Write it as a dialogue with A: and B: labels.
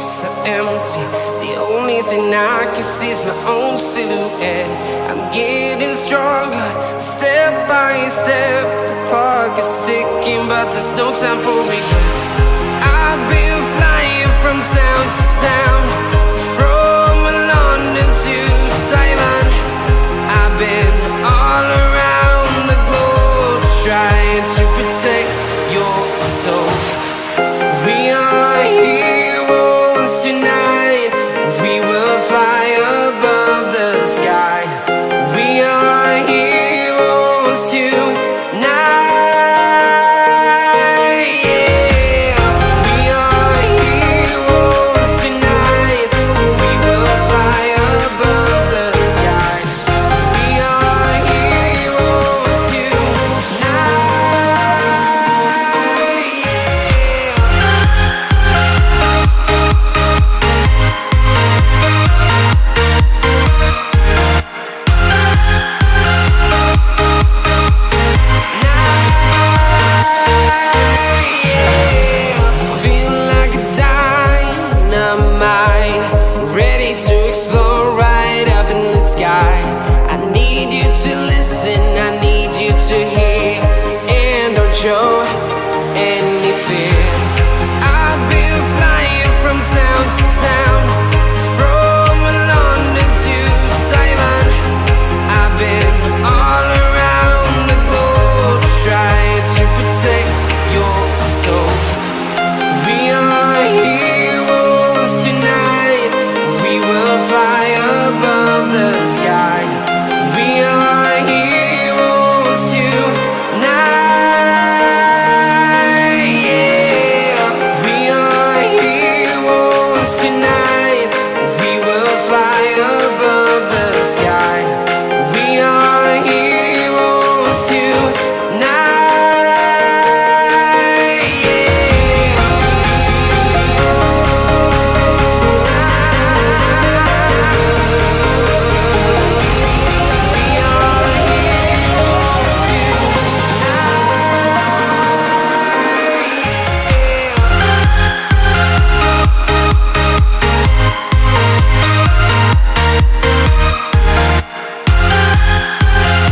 A: so empty. The only thing I can see is my own silhouette. I'm getting stronger, step by step. The clock is ticking, but there's no time for regrets. I've been flying from town to town, from London to Taiwan. I've been all around the globe, trying to protect your soul. We are heroes tonight. We will fly above the sky. We are heroes tonight. Yeah. We are heroes tonight. We will fly above the sky. We are heroes tonight. Yeah. Feel like a dynamite, ready to explode right up in the sky. I need you to listen, I need you to hear, and don't show